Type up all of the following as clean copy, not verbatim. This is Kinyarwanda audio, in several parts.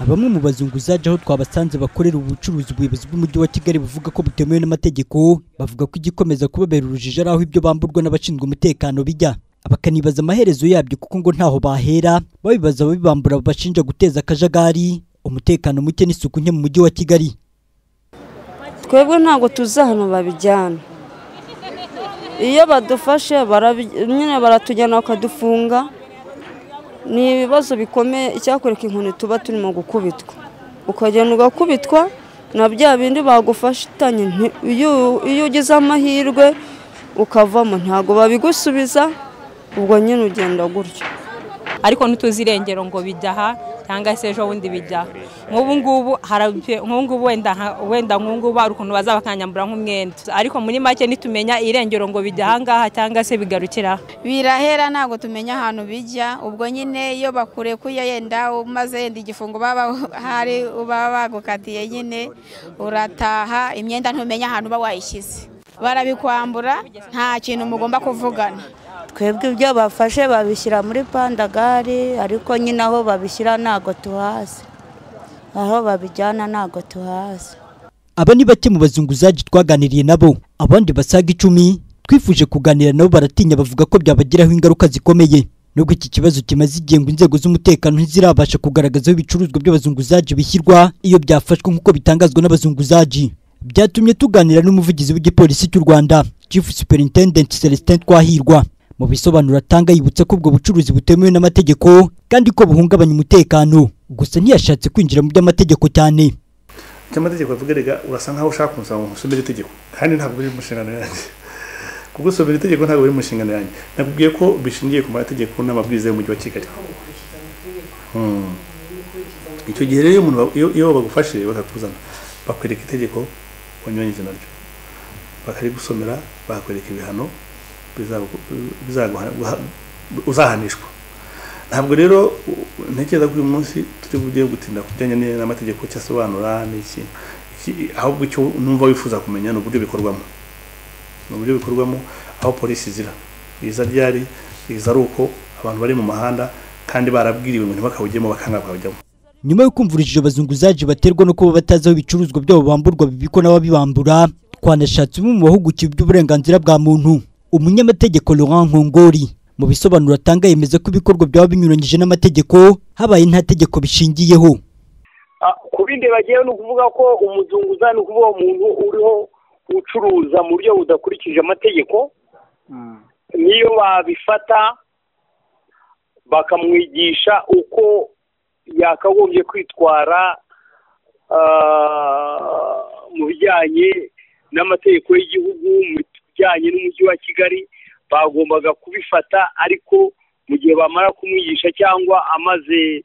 Bamwe mu bazunguzaje aho twabasanze bakorera ubucuruzi ubuyobozi bw'umujyi wa Kigali buvuga ko butemewe n'amategeko, bavuga ko igikomeza kubabera urujijo ari aho ibyo bamburwa n'abashinzwe umutekano bijya. Abakanibaza amaherezo yabyo kuko ngo ntaho bahera, babibaza babibambura bashinja guteza akajagari, umutekano muke n'isuku nke mu mujyi wa Kigali. Twebwe ntago tuzahano babijyana. Iyo badufashe nyine baratujyana bakadufunga. Ni ibibazo bikomeye icyakoreka inkoni tuba turimo gukubitwa. Ukagenda ugakubitwa na bya bindi bagufashanye, iyo ugize amahirwe ukavamo ntago babigusubiza, ubwo nyine ugenda gutyo. Ariko ntituzi irengero ngo bijyaha cyangwa se ejo bundi bijya. Nk'ubu ngubu wenda nk'ubu ari ukuntu bazabakanyambura nk'umwenda, ariko muri make nitumenya irengero ngo bijya ngaha cyangwa se bigarukira. Birahera ntago tumenya ahantu bijya, ubwo nyine iyo bakurekuye yenda umaze yenda igifungo baba hari bagukatiye nyine urataha, imyenda ntumenya ahantu wayishyize, barabikwambura, nta kintu mugomba kuvugana. Twebwe ibyo bafashe babishyira muri pandagari, ariko nyine aho babishyira ntago tuhazi, aho babijyana ntago tuhazi. Aba ni bake mu bazunguzaji twaganiriye nabo, abandi basaga 10 twifuje kuganira nabo baratinya, bavuga ko byabagiraho ingaruka zikomeye. Nubwo iki kibazo kimaze igihe ngo inzego z'umutekano ntizirabasha kugaragaza aho ibicuruzwa by'abazunguzaji bishyirwa iyo byafashwe nk'uko bitangazwa n'abazunguzaji. Byatumye tuganira n'umuvugizi w'igipolisi cy'u Rwanda, Chief Superintendent Celestin Twahirwa. Mu bisobanuro atanga yibutsa ko ubwo bucuruzi butemewe n'amategeko kandi ko buhungabanya umutekano, gusa ntiyashatse kwinjira mu by'amategeko cyane. Cy'amategeko avuga urasa nkaho ushaka kunsaba gusomera itegeko, kandi ntabwo biri mu nshingano yanjye. Kugusomera itegeko ntabwo biri mu nshingano yanjye. Nakubwiye ko bishingiye ku mategeko n'amabwiriza y'umujyi wa Kigali. Icyo gihe rero iyo bagufashe bakakuzana bakwereka itegeko wanyuranyije naryo, bakarigusomera bakwereka ibihano uzahanishwa. Ntabwo rero ntekereza ko uyu munsi turi bugiye gutinda kujyanye n'amategeko cyasobanura n'iki, ahubwo icyo numva wifuza kumenya n'uburyo bikorwamo, aho polisi iza ryari, iza ari uko abantu bari mu mahanda kandi barabwiriwe ngo ntibakawujyemo bakanga bakawujyamo. Nyuma yo kumva urujijo abazunguzaji baterwa no kuba batazi aho ibicuruzwa byabo bamburwa bibiko n'ababibambura, twanashatse umwe mu bahugukiye iby'uburenganzira bwa muntu, umunyamategeko Laurent Nkongori. Mu bisobanuro atanga yemeza ko ibikorwa byaba binyuranyije n'amategeko habaye nta tegeko bishingiyeho. Ku bindi bagiye no kuvuga ko umuzunguzaji no kuvuga umuntu uriho ucuruza mu buryo budakurikije amategeko, niyo babifata bakamwigisha uko yakagombye kwitwara mu bijyanye n'amategeko y'igihugu, mu bijyanye n'umujyi wa Kigali, bagombaga kubifata, ariko mu gihe bamara kumwigisha cyangwa amaze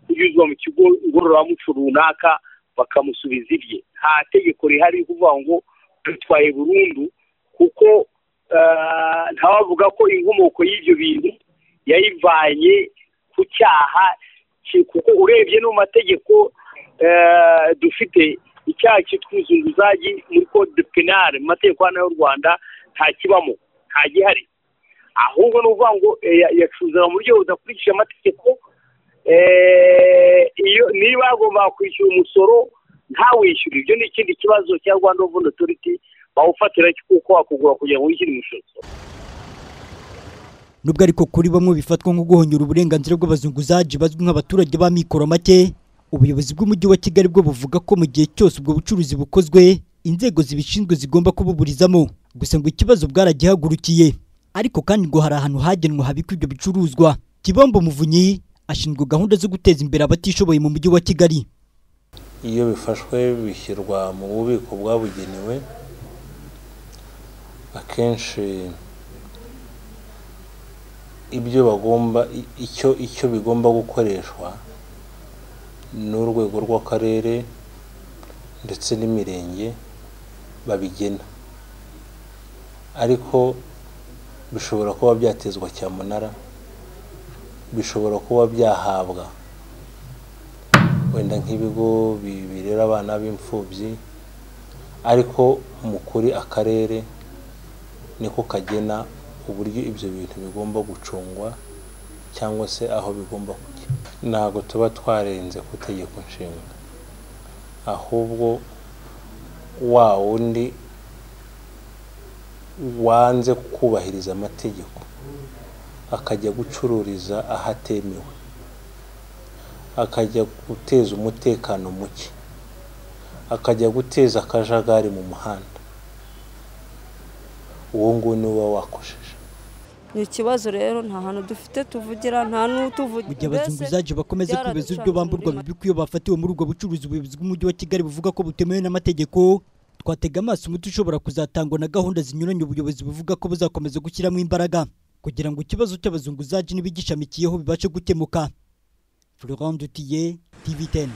kugezwa mu kigo ngororamuco runaka bakamusubiza ibye. Nta tegeko rihari kuvuga ngo bitwaye burundu, kuko ntawavuga ko inkomoko y'ibyo bintu yayivanye ku cyaha, kuko urebye no mu mategeko dufite icyaha cyitwa ubuzunguzaji muri code penale, mu mategeko y'u Rwanda nta kibamo, nta gihari. Ahubwo no kuvuga ngo yacuruza mu buryo budakurikije amategeko, iyo niba agomba kwishyura umusoro ntawishyure, ibyo ni ikindi kibazo cya Rwanda Revenue Authority bawufatira kuko wakugura kugira ngo wishyure umusoro. Nubwo ariko kuri bamwe bifatwa nko guhonyura uburenganzira bw'abazunguzaji bazwi nk'abaturage ba mikoro make, ubuyobozi bw'umujyi wa Kigali bwo buvuga ko mu gihe cyose ubwo bucuruzi bukozwe, inzego zibishinzwe zigomba kububurizamo. Gusa ngo ikibazo bwaragihagurukiye, ariko kandi ngo hari ahantu hagenwa habikwa ibyo bicuruzwa. Kibombo Muvunyi ashinzwe gahunda zo guteza imbere abatishoboye mu mujyi wa Kigali. Iyo bifashwe bishyirwa mu bubiko bwabugenewe, akenshi ibyo bagomba icyo bigomba gukoreshwa n'urwego rw'akarere ndetse n'imirenge babigena, ariko bishobora kuba byatezwa cyamunara, bishobora kuba byahabwa wenda nk'ibigo birera abana b'imfubyi, ariko mu kuri akarere niko kagena uburyo ibyo bintu bigomba gucungwa cyangwa se aho bigomba kujya. ntabwo tuba twarenze ku itegeko nshinga, ahubwo wa wundi wanze kubahiriza amategeko akajya gucururiza ahatemewe, akajya guteza umutekano muke, akajya guteza akajagari mu muhanda, uwo nguwo ni uba wakosheje. Ni ikibazo rero nta hantu dufite tuvugira, nta n'utuvugira. Mu gihe abazunguzaji bakomeza kwibaza uburyo bamburwa bibi iyo bafatiwe muri ubwo bucuruzi, ubuyobozi bw'umujyi wa Kigali buvuga ko butemewe n'amategeko. Twatega amaso umuti ushobora kuzatangwa na gahunda zinyuranye ubuyobozi buvuga ko buzakomeza gushyiramo imbaraga kugira ngo ikibazo cy'abazunguzaji n'ibigishamikiyeho bibashe gukemuka. Florent Dutiye, TV10.